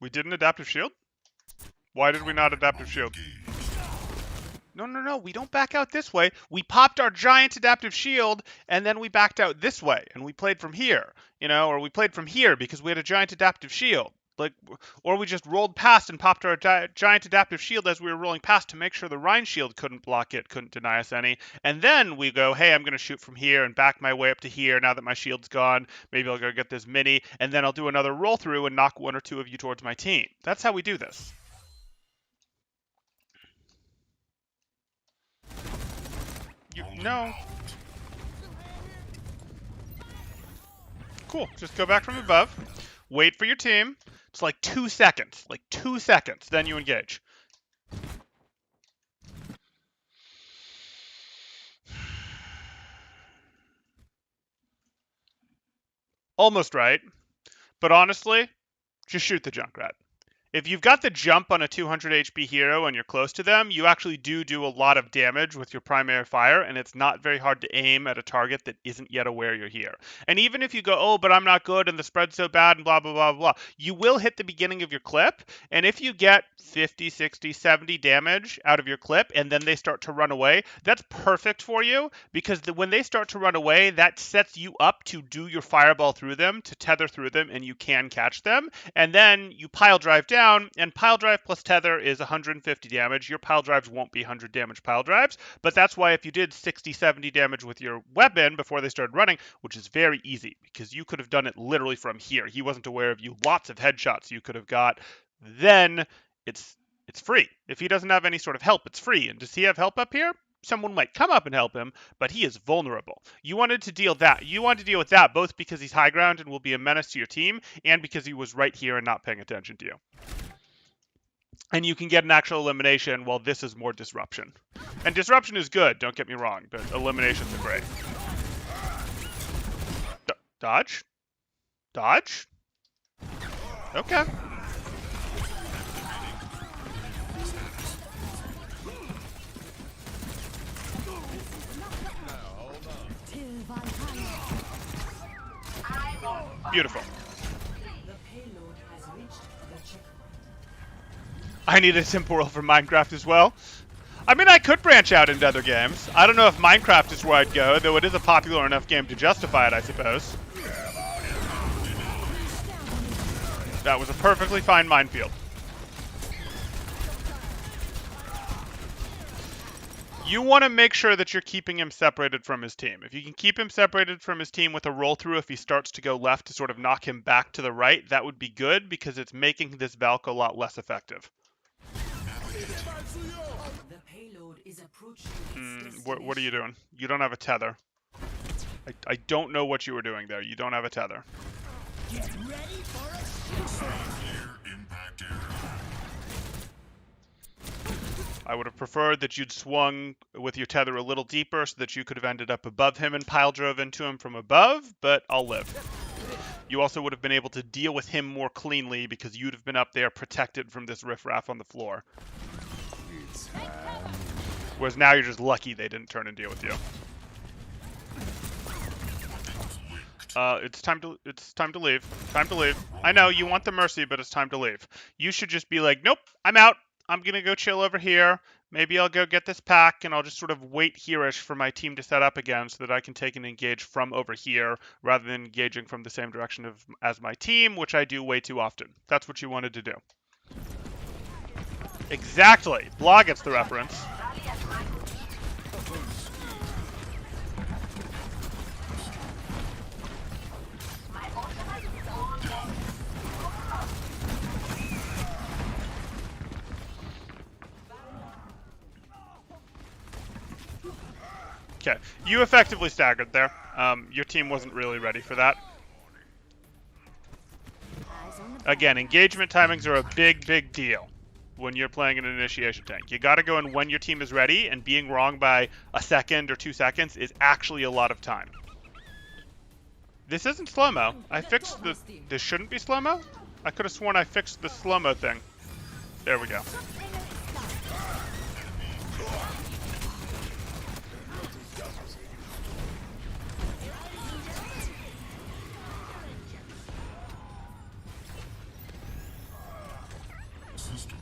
We did an adaptive shield? Why did we not adaptive shield? No, we don't back out this way. We popped our giant adaptive shield, and then we backed out this way, and we played from here, you know, or we played from here because we had a giant adaptive shield. Like, or we just rolled past and popped our giant adaptive shield as we were rolling past to make sure the Rhine shield couldn't block it, couldn't deny us any. And then we go, hey, I'm going to shoot from here and back my way up to here now that my shield's gone. Maybe I'll go get this mini, and then I'll do another roll through and knock one or two of you towards my team. That's how we do this. No. Cool. Just go back from above. Wait for your team. It's like 2 seconds. Like 2 seconds. Then you engage. Almost right. But honestly, just shoot the Junkrat. If you've got the jump on a 200 HP hero and you're close to them, you actually do a lot of damage with your primary fire, and it's not very hard to aim at a target that isn't yet aware you're here. And even if you go, oh, but I'm not good and the spread's so bad and blah, blah, blah, blah, you will hit the beginning of your clip, and if you get 50, 60, 70 damage out of your clip and then they start to run away, that's perfect for you, because when they start to run away, that sets you up to do your fireball through them, to tether through them, and you can catch them, and then you pile drive down, and pile drive plus tether is 150 damage. Your pile drives won't be 100 damage pile drives, but that's why if you did 60, 70 damage with your weapon before they started running, which is very easy, because you could have done it literally from here. He wasn't aware of you. Lots of headshots you could have got. Then it's free. If he doesn't have any sort of help, it's free. And does he have help up here? Someone might come up and help him, but he is vulnerable. You wanted to deal that. You wanted to deal with that both because he's high ground and will be a menace to your team, and because he was right here and not paying attention to you. And you can get an actual elimination while this is more disruption. And disruption is good, don't get me wrong, but eliminations are great. Dodge? Dodge? Okay. Beautiful. I need a temporal for Minecraft as well. I mean, I could branch out into other games. I don't know if Minecraft is where I'd go, though it is a popular enough game to justify it, I suppose. That was a perfectly fine minefield. You want to make sure that you're keeping him separated from his team. If you can keep him separated from his team with a roll through, if he starts to go left to sort of knock him back to the right, that would be good because it's making this Valk a lot less effective. The payload is approaching its What are you doing? You don't have a tether. I don't know what you were doing there. You don't have a tether. Get ready for a shot. Impact error. I would have preferred that you'd swung with your tether a little deeper so that you could have ended up above him and pile drove into him from above, but I'll live. You also would have been able to deal with him more cleanly because you'd have been up there protected from this riffraff on the floor. Whereas now you're just lucky they didn't turn and deal with you. It's time to leave. Time to leave. I know you want the mercy, but it's time to leave. You should just be like, nope, I'm out. I'm gonna go chill over here. Maybe I'll go get this pack, and I'll just sort of wait here-ish for my team to set up again so that I can take and engage from over here rather than engaging from the same direction as my team, which I do way too often. That's what you wanted to do. Exactly. Blah gets the reference. Okay, you effectively staggered there. Your team wasn't really ready for that. Again, engagement timings are a big deal when you're playing an initiation tank. You got to go in when your team is ready, and being wrong by a second or 2 seconds is actually a lot of time. This isn't slow-mo. I fixed the... This shouldn't be slow-mo? I could have sworn I fixed the slow-mo thing. There we go. System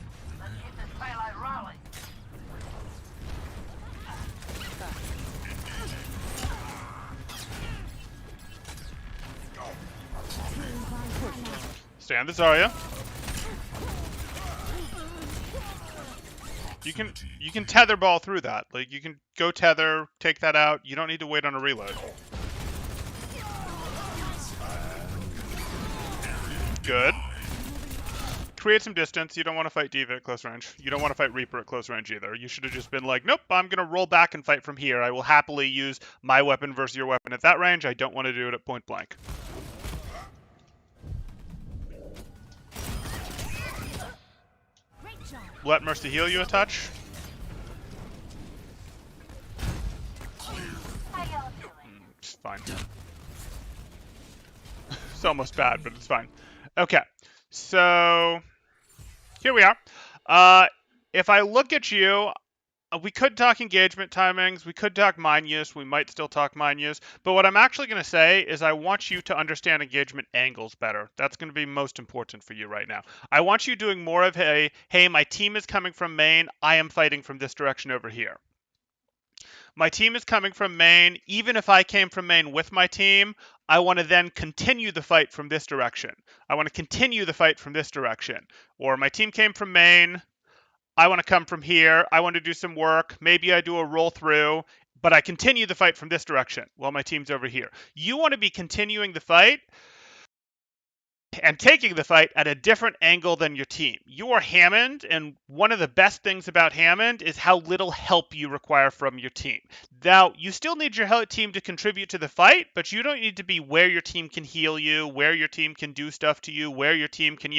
Stand the Zarya. You can tether ball through that. Like, you can go tether, take that out. You don't need to wait on a reload. Good. Create some distance. You don't want to fight D.Va at close range. You don't want to fight Reaper at close range either. You should have just been like, nope, I'm going to roll back and fight from here. I will happily use my weapon versus your weapon at that range. I don't want to do it at point blank. Let Mercy heal you a touch. It's fine. It's almost bad, but it's fine. Okay, so here we are. If I look at you, we could talk engagement timings, we could talk mine use, we might still talk mine use, but what I'm actually going to say is I want you to understand engagement angles better. That's going to be most important for you right now. I want you doing more of a, hey, my team is coming from main, I am fighting from this direction over here. My team is coming from main, even if I came from main with my team, I want to then continue the fight from this direction. I want to continue the fight from this direction. Or my team came from main, I want to come from here, I want to do some work, maybe I do a roll through, but I continue the fight from this direction while my team's over here. You want to be continuing the fight and taking the fight at a different angle than your team. You are Hammond, and one of the best things about Hammond is how little help you require from your team. Now, you still need your team to contribute to the fight, but you don't need to be where your team can heal you, where your team can do stuff to you, where your team can,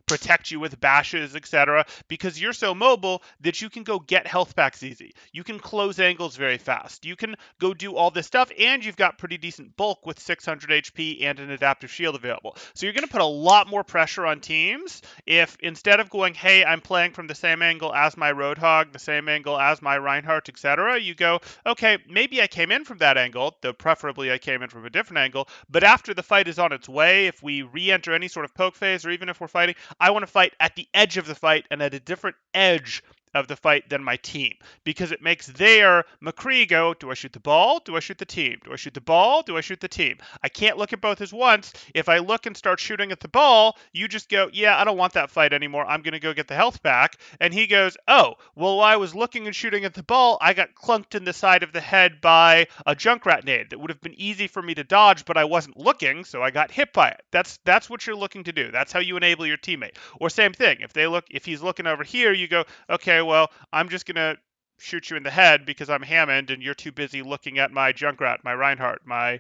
protect you with bashes, etc., because you're so mobile that you can go get health packs easy. You can close angles very fast. You can go do all this stuff, and you've got pretty decent bulk with 600 HP and an adaptive shield available. So you're going to put a lot more pressure on teams if instead of going, hey, I'm playing from the same angle as my Roadhog, the same angle as my Reinhardt, etc., you go, okay, maybe I came in from that angle, though preferably I came in from a different angle, but after the fight is on its way, if we re-enter any sort of poke phase, or even if we're fighting, I want to fight at the edge of the fight and at a different edge of the fight than my team, because it makes their McCree go, do I shoot the ball? Do I shoot the team? Do I shoot the ball? Do I shoot the team? I can't look at both as once. If I look and start shooting at the ball, you just go, yeah, I don't want that fight anymore. I'm going to go get the health back. And he goes, oh, well, while I was looking and shooting at the ball, I got clunked in the side of the head by a Junkrat nade that would have been easy for me to dodge, but I wasn't looking, so I got hit by it. That's what you're looking to do. That's how you enable your teammate. Or same thing, if he's looking over here, you go, okay, well, I'm just going to shoot you in the head because I'm Hammond and you're too busy looking at my Junkrat, my Reinhardt, my,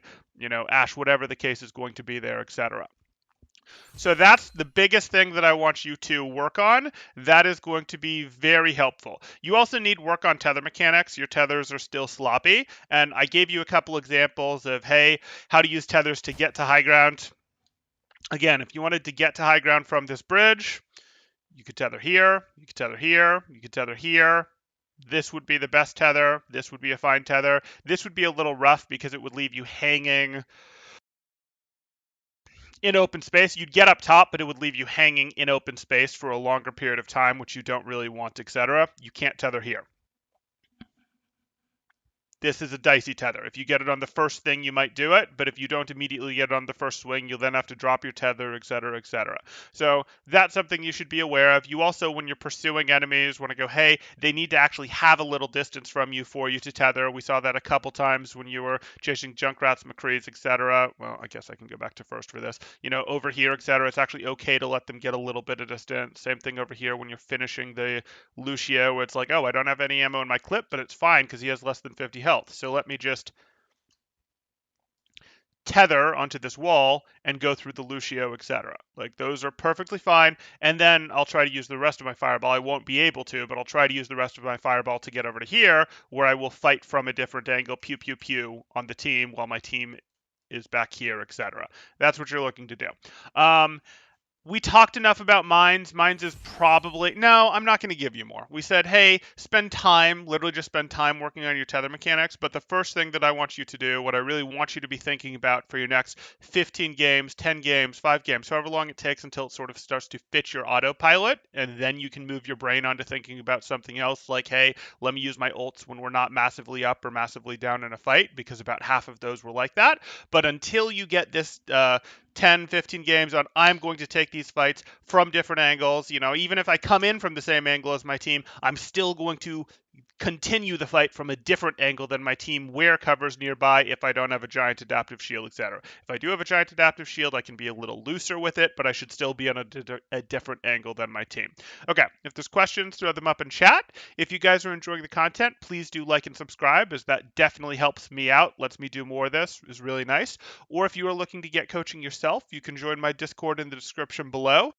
Ashe, whatever the case is going to be there, etc. So that's the biggest thing that I want you to work on. That is going to be very helpful. You also need work on tether mechanics. Your tethers are still sloppy. And I gave you a couple examples of, hey, how to use tethers to get to high ground. Again, if you wanted to get to high ground from this bridge, you could tether here, you could tether here, you could tether here. This would be the best tether. This would be a fine tether. This would be a little rough because it would leave you hanging in open space. You'd get up top, but it would leave you hanging in open space for a longer period of time, which you don't really want, etc. You can't tether here. This is a dicey tether. If you get it on the first thing, you might do it, but if you don't immediately get it on the first swing, you'll then have to drop your tether, etc., etc. So that's something you should be aware of. You also, when you're pursuing enemies, want to go, hey, they need to actually have a little distance from you for you to tether. We saw that a couple times when you were chasing Junkrats, McCrees, etc. Well, I guess I can go back to first for this. Over here, etc. It's actually okay to let them get a little bit of distance. Same thing over here when you're finishing the Lucio, where it's like, oh, I don't have any ammo in my clip, but it's fine because he has less than 50 health. health. So let me just tether onto this wall and go through the Lucio, etc. Like, those are perfectly fine. And then I'll try to use the rest of my fireball. I won't be able to, but I'll try to use the rest of my fireball to get over to here, where I will fight from a different angle, pew pew pew, on the team while my team is back here, etc. That's what you're looking to do. We talked enough about mines. Mines is probably... No, I'm not going to give you more. We said, hey, spend time, literally just spend time working on your tether mechanics. But the first thing that I want you to do, what I really want you to be thinking about for your next 15 games, 10 games, 5 games, however long it takes until it sort of starts to fit your autopilot, and then you can move your brain onto thinking about something else, like, hey, let me use my ults when we're not massively up or massively down in a fight, because about half of those were like that. But until you get this 10, 15 games on, I'm going to take these fights from different angles. You know, even if I come in from the same angle as my team, I'm still going to continue the fight from a different angle than my team where covers nearby if I don't have a giant adaptive shield, etc. If I do have a giant adaptive shield, I can be a little looser with it, but I should still be on a different angle than my team. Okay, if there's questions, throw them up in chat. If you guys are enjoying the content, please do like and subscribe, as that definitely helps me out, lets me do more of this, is really nice. Or if you are looking to get coaching yourself, you can join my Discord in the description below.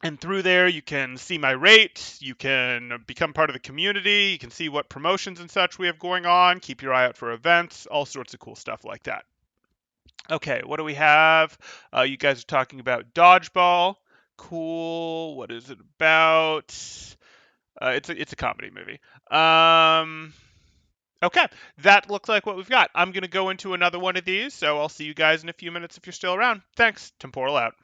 And through there, you can see my rate, you can become part of the community, you can see what promotions and such we have going on, keep your eye out for events, all sorts of cool stuff like that. Okay, what do we have? You guys are talking about Dodgeball. Cool. What is it about? It's a comedy movie. Okay, that looks like what we've got. I'm going to go into another one of these, so I'll see you guys in a few minutes if you're still around. Thanks. Temporal out.